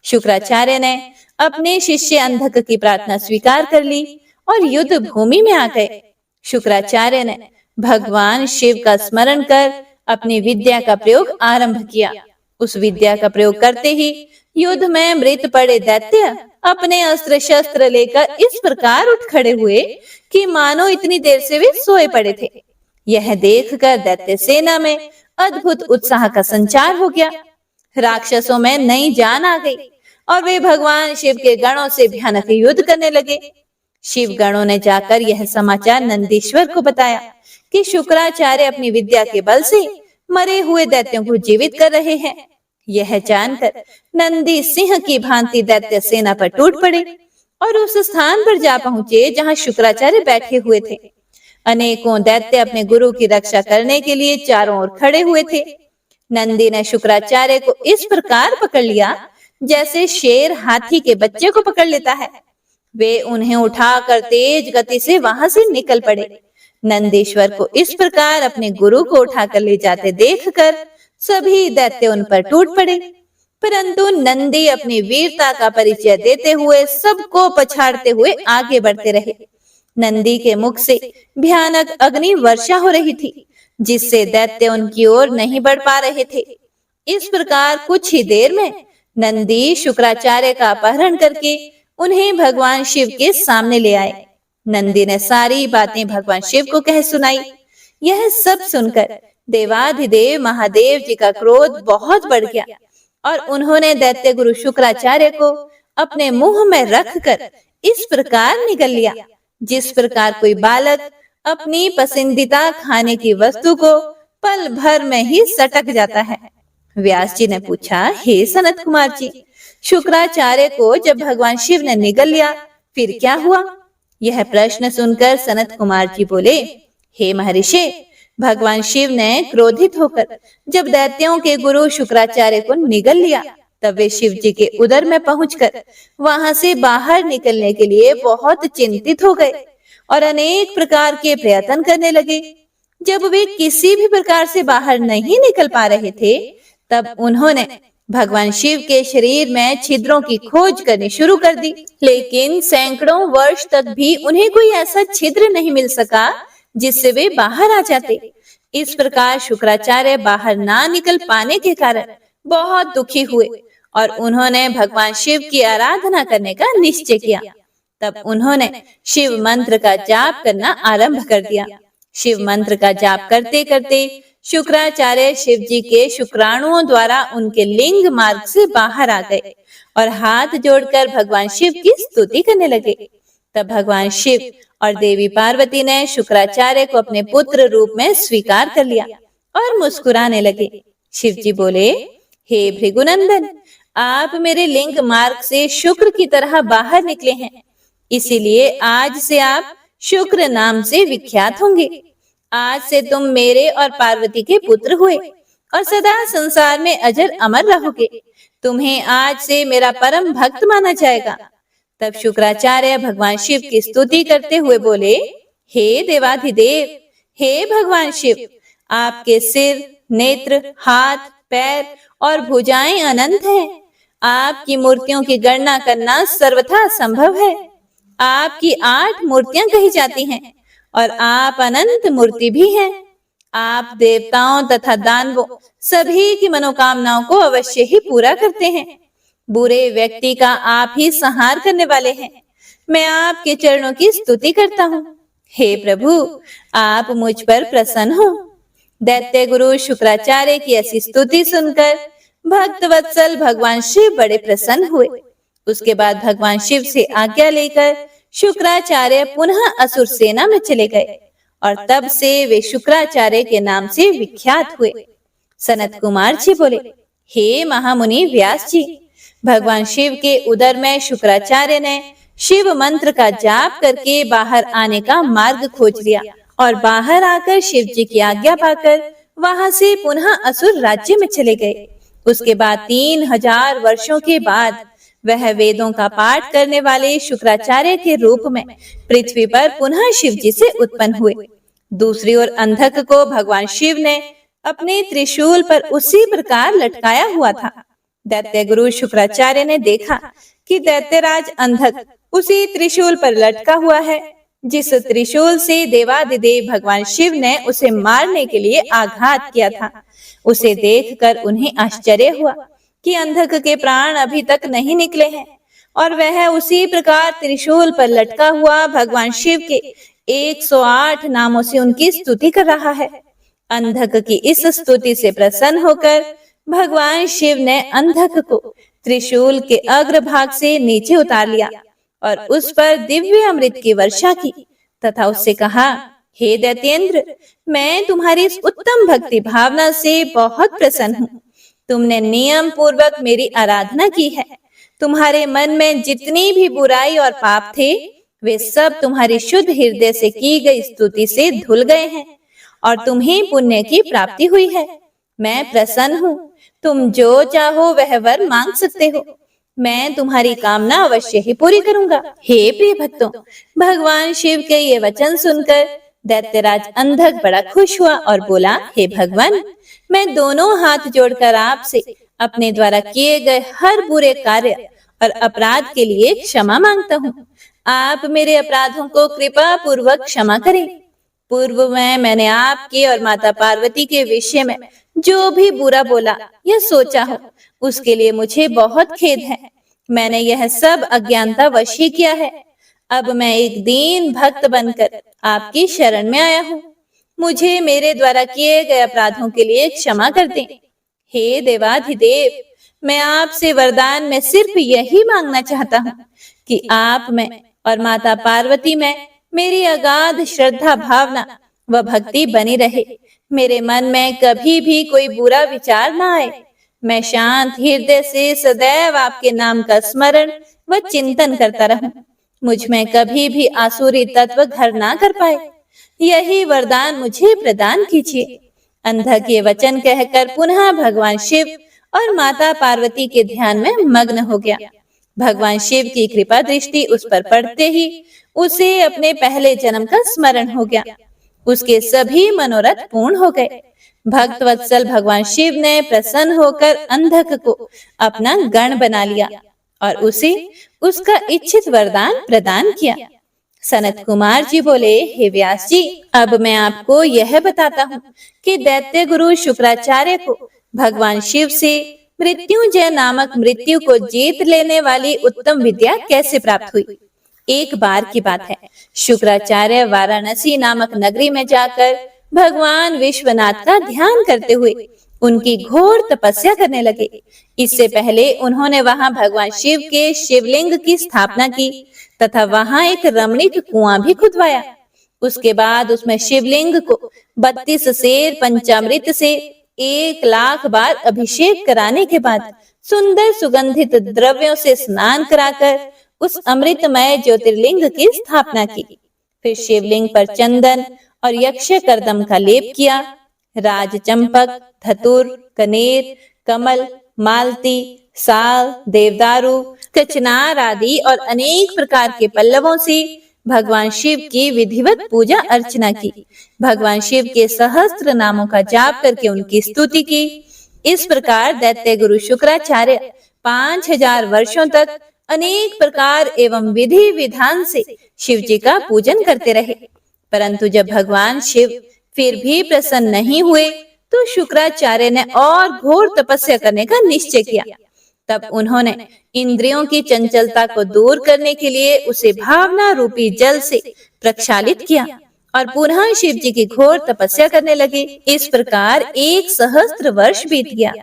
शुक्राचार्य ने अपने शिष्य अंधक की प्रार्थना स्वीकार कर ली और युद्ध भूमि में आ गए। शुक्राचार्य ने भगवान शिव का स्मरण कर अपनी विद्या का प्रयोग आरंभ किया। उस विद्या का प्रयोग करते ही युद्ध में मृत पड़े दैत्य अपने अस्त्र शस्त्र लेकर इस प्रकार उठ खड़े हुए कि मानो इतनी देर से वे सोए पड़े थे। यह देखकर दैत्य सेना में अद्भुत उत्साह का संचार हो गया। राक्षसों में नई जान आ गई और वे भगवान शिव के गणों से भयानक युद्ध करने लगे। शिव गणों ने जाकर यह समाचार नंदीश्वर को बताया कि शुक्राचार्य अपनी विद्या के बल से मरे हुए दैत्यों को जीवित कर रहे हैं। यह जानकर नंदी सिंह की भांति दैत्य सेना पर टूट पड़े और उस स्थान पर जा पहुंचे जहां शुक्राचार्य बैठे हुए थे। अनेकों दैत्य अपने गुरु की रक्षा करने के लिए चारों ओर खड़े हुए थे। नंदी ने शुक्राचार्य को इस प्रकार पकड़ लिया जैसे शेर हाथी के बच्चे को पकड़ लेता है। वे उन्हें उठाकर तेज गति से वहां से निकल पड़े। नंदीश्वर को इस प्रकार अपने गुरु को उठाकर ले जाते देखकर सभी दैत्य उन पर टूट पड़े, परंतु नंदी अपनी वीरता का परिचय देते हुए सबको पछाड़ते हुए आगे बढ़ते रहे। नंदी के मुख से भयानक अग्नि वर्षा हो रही थी, जिससे दैत्य उनकी ओर नहीं बढ़ पा रहे थे। इस प्रकार कुछ ही देर में नंदी शुक्राचार्य का अपहरण करके उन्हें भगवान शिव के सामने ले आए। नंदी ने सारी बातें भगवान शिव को कह सुनाई। यह सब सुनकर देवाधिदेव महादेव जी का क्रोध बहुत बढ़ गया और उन्होंने दैत्य गुरु शुक्राचार्य को अपने मुंह में रखकर इस प्रकार निगल लिया, जिस प्रकार कोई बालक अपनी पसंदीदा खाने की वस्तु को पल भर में ही सटक जाता है। व्यास जी ने पूछा, हे सनत कुमार जी, शुक्राचार्य को जब भगवान शिव ने निगल लिया फिर क्या हुआ? यह प्रश्न सुनकर सनत कुमार जी बोले, हे महर्षि, भगवान शिव ने क्रोधित होकर जब दैत्यों के गुरु शुक्राचार्य को निगल लिया तब वे शिव जी के उदर में पहुंचकर वहां से बाहर निकलने के लिए बहुत चिंतित हो गए और अनेक प्रकार के प्रयत्न करने लगे। जब वे किसी भी प्रकार से बाहर नहीं निकल पा रहे थे तब उन्होंने भगवान शिव के शरीर में छिद्रों की खोज करनी शुरू कर दी, लेकिन सैकड़ों वर्ष तक भी उन्हें कोई ऐसा छिद्र नहीं मिल सका जिससे वे बाहर आ जाते। इस प्रकार शुक्राचार्य बाहर ना निकल पाने के कारण बहुत दुखी हुए और उन्होंने भगवान शिव की आराधना करने का निश्चय किया। तब उन्होंने शिव मंत्र का जाप करना आरंभ कर दिया। शिव मंत्र का जाप करते करते शुक्राचार्य शिव जी के शुक्राणुओं द्वारा उनके लिंग मार्ग से बाहर आ गए और हाथ जोड़कर भगवान शिव की स्तुति करने लगे। तब भगवान शिव और देवी पार्वती ने शुक्राचार्य को अपने पुत्र रूप में स्वीकार कर लिया और मुस्कुराने लगे। शिव जी बोले, हे भृगुनंदन, आप मेरे लिंग मार्ग से शुक्र की तरह बाहर निकले हैं, इसीलिए आज से आप शुक्र नाम से विख्यात होंगे। आज से तुम मेरे और पार्वती के पुत्र हुए और सदा संसार में अजर अमर रहोगे। तुम्हें आज से मेरा परम भक्त माना जाएगा। तब शुक्राचार्य भगवान शिव की स्तुति करते हुए बोले, हे देवाधिदेव, हे भगवान शिव, आपके सिर, नेत्र, हाथ, पैर और भुजाएं अनंत हैं। आपकी मूर्तियों की गणना करना सर्वथा संभव है। आपकी 8 मूर्तियां कही जाती हैं और आप अनंत मूर्ति भी हैं। आप देवताओं तथा दानवों सभी की मनोकामनाओं को अवश्य ही पूरा करते हैं। बुरे व्यक्ति का आप ही संहार करने वाले हैं। मैं आपके चरणों की स्तुति करता हूँ। हे प्रभु, आप मुझ पर प्रसन्न हो। दैत्य गुरु शुक्राचार्य की ऐसी स्तुति सुनकर भक्त वत्सल भगवान शिव बड़े प्रसन्न हुए। उसके बाद भगवान शिव से आज्ञा लेकर शुक्राचार्य पुनः असुर सेना में चले गए और तब से वे शुक्राचार्य के नाम से विख्यात हुए। सनत कुमार जी बोले, हे महामुनि व्यास जी, भगवान शिव के उदर में शुक्राचार्य ने शिव मंत्र का जाप करके बाहर आने का मार्ग खोज लिया और बाहर आकर शिव जी की आज्ञा पाकर वहां से पुनः असुर राज्य में चले गए। उसके बाद 3000 वर्षों के बाद वह वेदों का पाठ करने वाले शुक्राचार्य के रूप में पृथ्वी पर पुनः शिव जी से उत्पन्न हुए। दूसरी ओर अंधक को भगवान शिव ने अपने त्रिशूल पर उसी प्रकार लटकाया हुआ था। दैत्य गुरु शुक्राचार्य ने देखा कि दैत्यराज अंधक उसी त्रिशूल पर लटका हुआ है जिस त्रिशूल से देवादिदेव भगवान शिव ने उसे मारने के लिए आघात किया था। उसे देखकर उन्हें आश्चर्य हुआ कि अंधक के प्राण अभी तक नहीं निकले हैं और वह उसी प्रकार त्रिशूल पर लटका हुआ भगवान शिव के 108 नामों से उनकी स्तुति कर रहा है। अंधक की इस स्तुति से प्रसन्न होकर भगवान शिव ने अंधक को त्रिशूल के अग्रभाग से नीचे उतार लिया और उस पर दिव्य अमृत की वर्षा की तथा उससे कहा, हे दैत्येंद्र, मैं तुम्हारी इस उत्तम भक्ति भावना से बहुत प्रसन्न हूँ। तुमने नियम पूर्वक मेरी आराधना की है। तुम्हारे मन में जितनी भी बुराई और पाप थे वे सब तुम्हारी शुद्ध हृदय से की गई स्तुति से धुल गए हैं और तुम्हें पुण्य की प्राप्ति हुई है। मैं प्रसन्न हूँ। तुम जो चाहो वह वर मांग सकते हो। मैं तुम्हारी कामना अवश्य ही पूरी करूंगा। हे प्रिय भक्तों, भगवान शिव के ये वचन सुनकर दैत्यराज अंधक बड़ा खुश हुआ और बोला, हे भगवान, मैं दोनों हाथ जोड़कर आपसे अपने द्वारा किए गए हर बुरे कार्य और अपराध के लिए क्षमा मांगता हूँ। आप मेरे अपराधों को कृपा पूर्वक क्षमा करें। पूर्व में मैंने आपके और माता पार्वती के विषय में जो भी बुरा बोला या सोचा हो उसके लिए मुझे बहुत खेद है। मैंने यह सब अज्ञानता वश ही किया है। अब मैं एक दीन भक्त बनकर आपकी शरण में आया हूँ। मुझे मेरे द्वारा किए गए अपराधों के लिए क्षमा कर दें। हे देवाधिदेव, मैं आपसे वरदान में सिर्फ यही मांगना चाहता हूँ कि आप में और माता पार्वती में मेरी अगाध श्रद्धा भावना व भक्ति बनी रहे। मेरे मन में कभी भी कोई बुरा विचार ना आए। मैं शांत हृदय से सदैव आपके नाम का स्मरण व चिंतन करता रहूं। मुझ में कभी भी आसुरी तत्व घर ना कर पाए, यही वरदान मुझे प्रदान कीजिए। अंधक ये वचन कहकर पुनः भगवान शिव और माता पार्वती के ध्यान में मग्न हो गया। भगवान शिव की कृपा दृष्टि उस पर पड़ते ही उसे अपने पहले जन्म का स्मरण हो गया। उसके सभी मनोरथ पूर्ण हो गए। भक्त वत्सल भगवान शिव ने प्रसन्न होकर अंधक को अपना गण बना लिया और उसे उसका इच्छित वरदान प्रदान किया। सनत कुमार जी बोले, हे व्यास जी, अब मैं आपको यह बताता हूँ कि दैत्य गुरु शुक्राचार्य को भगवान शिव से मृत्युंजय नामक मृत्यु को जीत लेने वाली उत्तम विद्या कैसे प्राप्त हुई। एक बार की बात है, शुक्राचार्य वाराणसी नामक नगरी में जाकर भगवान विश्वनाथ का ध्यान करते हुए उनकी घोर तपस्या करने लगे। इससे पहले उन्होंने वहां भगवान शिव के शिवलिंग की स्थापना की तथा वहां एक रमणीक कुआं भी खुदवाया। उसके बाद उसमें शिवलिंग को 32 सेर पंचामृत से 1,00,000 बार अभिषेक कराने के बाद सुंदर सुगंधित द्रव्यों से स्नान कराकर उस अमृतमय ज्योतिर्लिंग की स्थापना की। फिर शिवलिंग पर चंदन और यक्ष कर्दम का लेप किया। राज चंपक, धतुर, कनेर, कमल, मालती, साल, देवदारू, कचनार आदि और अनेक प्रकार के पल्लवों से भगवान शिव की विधिवत पूजा अर्चना की। भगवान शिव के सहस्त्र नामों का जाप करके उनकी स्तुति की। इस प्रकार दैत्य गुरु शुक्राचार्य 5000 वर्षों तक अनेक प्रकार एवं विधि विधान से शिव जी का पूजन करते रहे। परंतु जब भगवान शिव फिर भी प्रसन्न नहीं हुए तो शुक्राचार्य ने और घोर तपस्या करने का निश्चय किया। तब उन्होंने इंद्रियों की चंचलता को दूर करने के लिए उसे भावना रूपी जल से प्रक्षालित किया और पुनः शिव जी की घोर तपस्या करने लगे। इस प्रकार 1 सहस्त्र वर्ष बीत गया।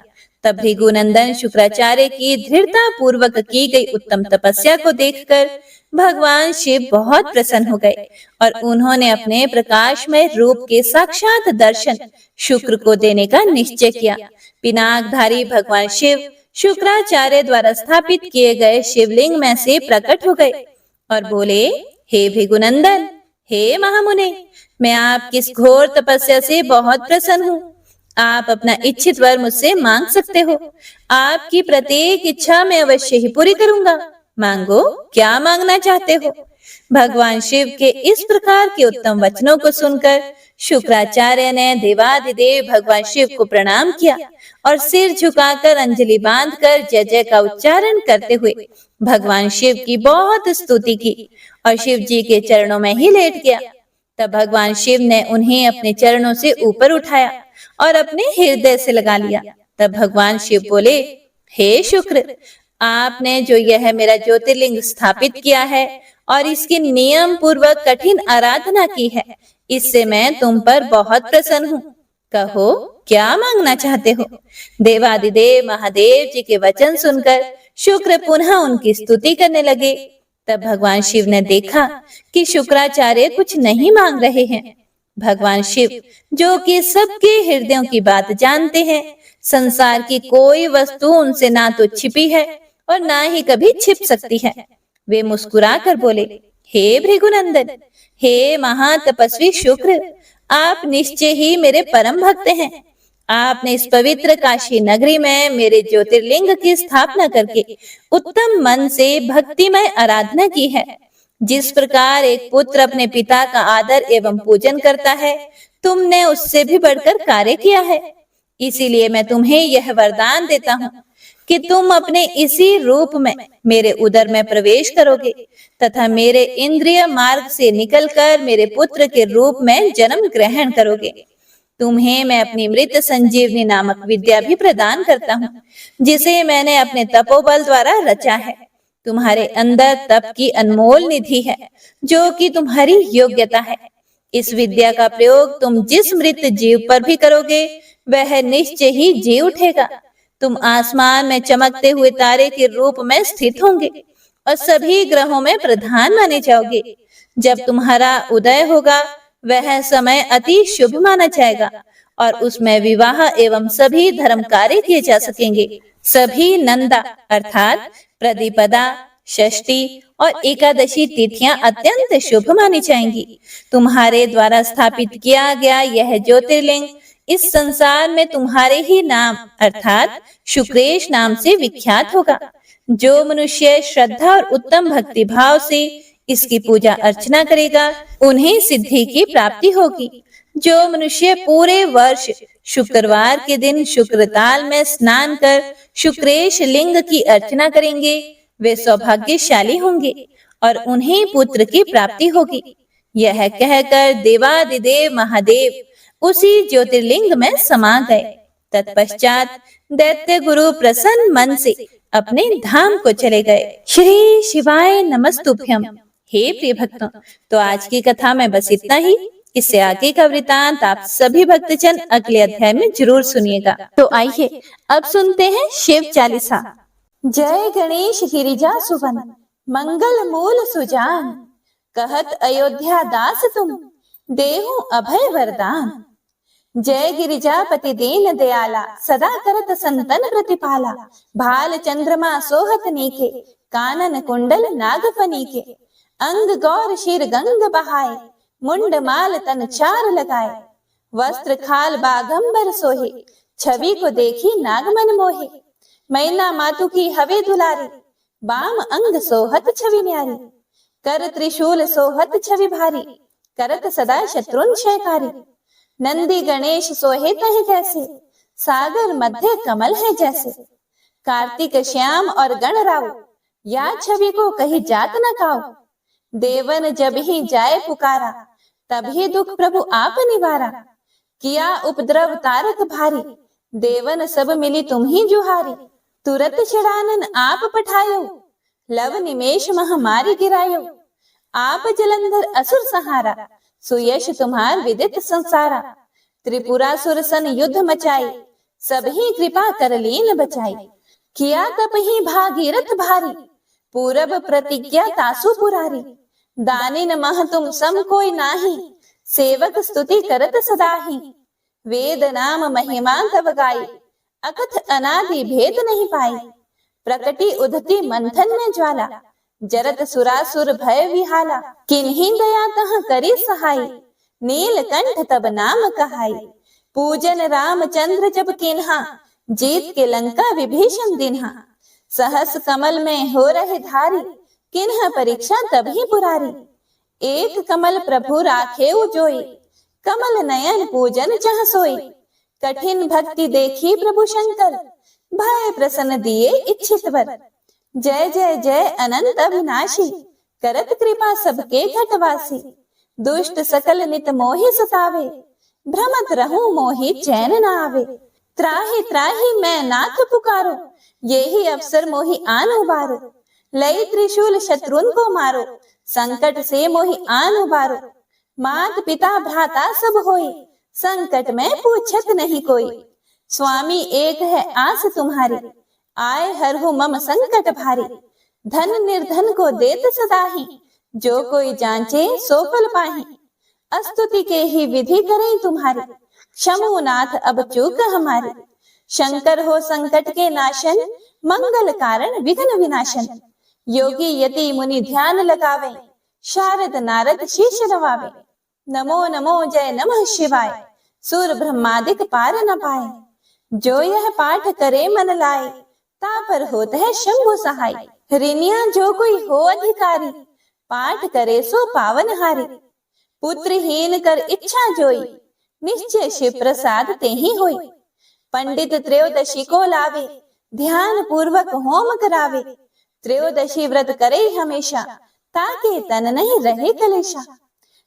तब भृगुनंदन शुक्राचार्य की दृढ़ता पूर्वक की गई उत्तम तपस्या को देखकर भगवान शिव बहुत प्रसन्न हो गए और उन्होंने अपने प्रकाशमय रूप के साक्षात दर्शन शुक्र को देने का निश्चय किया। पिनाकधारी भगवान शिव शुक्राचार्य द्वारा स्थापित किए गए शिवलिंग में से प्रकट हो गए और बोले, हे भृगुनंदन, हे महामुने, मैं आपकी इस घोर तपस्या से बहुत प्रसन्न हूँ। आप अपना इच्छित वर मुझसे मांग सकते हो। आपकी प्रत्येक इच्छा मैं अवश्य ही पूरी करूंगा। मांगो, क्या मांगना चाहते हो। भगवान शिव के इस प्रकार के उत्तम वचनों को सुनकर शुक्राचार्य ने देवाधिदेव भगवान शिव को प्रणाम किया और सिर झुकाकर अंजलि बांधकर जय जय का उच्चारण करते हुए भगवान शिव की बहुत स्तुति की और शिव जी के चरणों में ही लेट गया। तब भगवान शिव ने उन्हें अपने चरणों से ऊपर उठाया और अपने हृदय से लगा लिया। तब भगवान शिव बोले, हे शुक्र, आपने जो यह मेरा ज्योतिर्लिंग स्थापित किया है और इसकी नियम पूर्वक कठिन आराधना की है, इससे मैं तुम पर बहुत प्रसन्न हूँ। कहो, क्या मांगना चाहते हो। देवादिदेव महादेव जी के वचन सुनकर शुक्र पुनः उनकी स्तुति करने लगे। तब भगवान शिव ने देखा कि शुक्राचार्य कुछ नहीं मांग रहे हैं। भगवान शिव, जो कि सबके हृदयों की बात जानते हैं, संसार की कोई वस्तु उनसे ना तो छिपी है और ना ही कभी छिप सकती है, वे मुस्कुरा कर बोले, हे भृगुनंदन, हे महातपस्वी शुक्र, आप निश्चय ही मेरे परम भक्त हैं। आपने इस पवित्र काशी नगरी में मेरे ज्योतिर्लिंग की स्थापना करके उत्तम मन से भक्तिमय आराधना की है। जिस प्रकार एक पुत्र अपने पिता का आदर एवं पूजन करता है, तुमने उससे भी बढ़कर कार्य किया है। इसीलिए मैं तुम्हें यह वरदान देता हूँ कि तुम अपने इसी रूप में मेरे उदर में प्रवेश करोगे तथा मेरे इंद्रिय मार्ग से निकलकर मेरे पुत्र के रूप में जन्म ग्रहण करोगे। तुम्हें मैं अपनी मृत संजीवनी नामक विद्या भी प्रदान करता हूँ, जिसे मैंने अपने तपोबल द्वारा रचा है। तुम्हारे अंदर तप की अनमोल निधि है, जो कि तुम्हारी योग्यता है। इस विद्या का प्रयोग तुम जिस मृत जीव पर भी करोगे, वह निश्चय ही जी उठेगा। तुम आसमान में चमकते हुए तारे के रूप में स्थित होंगे और सभी ग्रहों में प्रधान माने जाओगे। जब तुम्हारा उदय होगा, वह समय अति शुभ माना जाएगा और उसमें विवाह एवं सभी धर्म कार्य किए जा सकेंगे। सभी नंदा अर्थात प्रतिपदा, षष्ठी और एकादशी तिथियां अत्यंत शुभ मानी जाएंगी। तुम्हारे द्वारा स्थापित किया गया यह ज्योतिर्लिंग इस संसार में तुम्हारे ही नाम अर्थात शुक्रेश नाम से विख्यात होगा। जो मनुष्य श्रद्धा और उत्तम भक्ति भाव से इसकी पूजा अर्चना करेगा उन्हें सिद्धि की प्राप्ति होगी। जो मनुष्य पूरे वर्ष शुक्रवार के दिन शुक्रताल में स्नान कर शुक्रेश लिंग की अर्चना करेंगे वे सौभाग्यशाली होंगे और उन्हें पुत्र की प्राप्ति होगी। यह कहकर देवादिदेव महादेव उसी ज्योतिर्लिंग में समा गए। तत्पश्चात दैत्य गुरु प्रसन्न मन से अपने धाम को चले गए। श्री शिवाय नमस्तुभ्यम। हे प्रिय भक्तों, तो आज की कथा में बस इतना ही। इससे आगे का वृतांत आप सभी भक्तजन अगले अध्याय में जरूर सुनिएगा। तो आइए अब सुनते हैं शिव चालीसा। जय गणेश गिरिजा सुवन, मंगल मूल सुजान, कहत अयोध्या दास तुम, देहु अभय वरदान। जय गिरिजापति दीन दयाला, सदा करत संतन प्रतिपाला। भाल चंद्रमा सोहत नीके, कानन कुंडल नागफनी के। अंग गौर शिर गंग बहाए, मुंड माल तन चार लगाए। वस्त्र खाल बागंबर सोहे, छवि को देखी नागमन मोहे। मैना मातु की हवे दुलारी, बाम अंग सोहत छवि न्यारी। कर त्रिशूल सोहत छवि भारी, करत सदा शत्रुन क्षयकारी। नंदी गणेश सोहे तह जैसे, सागर मध्य कमल है जैसे। कार्तिक श्याम और गण राव, या छवि को कही जात न काओ। देवन जब ही जाए पुकारा, तभी दुख प्रभु आप निवारा। किया उपद्रव तारक भारी, देवन सब मिली तुम ही जुहारी। तुरत छड़ानन आप पठायो, लव निमेष महामारी गिरायो। आप जलंधर असुर सहारा, सुयश तुम्हार विदित संसारा। त्रिपुरासुर सन युद्ध मचाई, सब ही कृपा कर लीन बचाई। किया तप ही भागीरथ भारी, पूरब प्रतिज्ञा तासु पुरारी। दानिन मह तुम सम कोई नाही, सेवक स्तुति करत सदाही। वेद नाम महिमा तब गाई, अकथ अनादि भेद नहीं पाई। प्रकटी उधती मंथन में ज्वाला, जरत सुरासुर भय विहाला। किन्हीं दया तह करी सहाय, नीलकंठ तब नाम कहाई। पूजन रामचंद्र जब किन्हा, जीत के लंका विभीषण दिन्हा। सहस कमल में हो रहे धारी, किन्ह परीक्षा तभी पुरारी। एक कमल प्रभु राखे जोई, कमल नयन पूजन चह सोई। कठिन भक्ति देखी प्रभु शंकर, भय प्रसन्न दिए इच्छित वर। जय जय जय अनंत अविनाशी, करत कृपा सबके घटवासी। दुष्ट सकल नित मोहि सतावे, भ्रमत रहूं मोहि चैन न आवे। त्राहि त्राहि मैं नाथ पुकारो, यही अवसर मोहि आन उबारो। लई त्रिशूल शत्रुन को मारो, संकट से मोहि आन उबारो। मात पिता भ्राता सब होई, संकट में पूछत नहीं कोई। स्वामी एक है आस तुम्हारी, आए हरहु मम संकट भारी। धन निर्धन को देत सदाही, जो कोई जांचे सो फल पाही। अस्तुति के ही विधि करें तुम्हारी, क्षमु नाथ अब चूक हमारी। शंकर हो संकट के नाशन, मंगल कारण विघ्न विनाशन। योगी यति मुनि ध्यान लगावे, शारद नारद शीश नवावे। नमो नमो जय नमः शिवाय, सुर ब्रह्मादिक पार न पाए। जो यह पाठ करे मन लाए, तापर होत है शंभु सहाय। ऋणिया जो कोई हो अधिकारी, पाठ करे सो पावन हारी। पुत्रहीन कर इच्छा जोई, निश्चय शिव प्रसाद ते ही होई। पंडित त्रयोदशी को लावे, ध्यान पूर्वक होम करावे। त्रयोदशी व्रत करे हमेशा, ताके तन नहीं रहे कलेशा।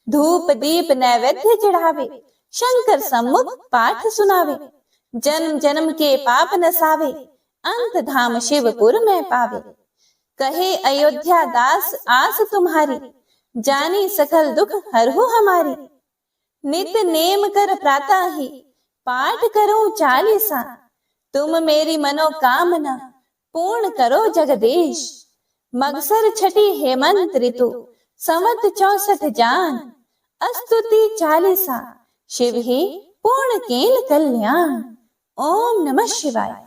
धूप दीप नैवेद्य चढ़ावे, शंकर सम्मुख पाठ सुनावे। जन्म जन्म के पाप नसावे, अंत धाम शिवपुर में पावे। कहे अयोध्या दास आस तुम्हारी, जानी सकल दुख हरहु हमारी। नित नेम कर प्रातः ही, पाठ करो चालीसा। तुम मेरी मनोकामना, पूर्ण करो जगदीश। मगसर छठी हेमंत ऋतु, संवत 64 जान। अस्तुति चालीसा, शिव ही पूर्ण केल कल्याण। ओम नमः शिवाय।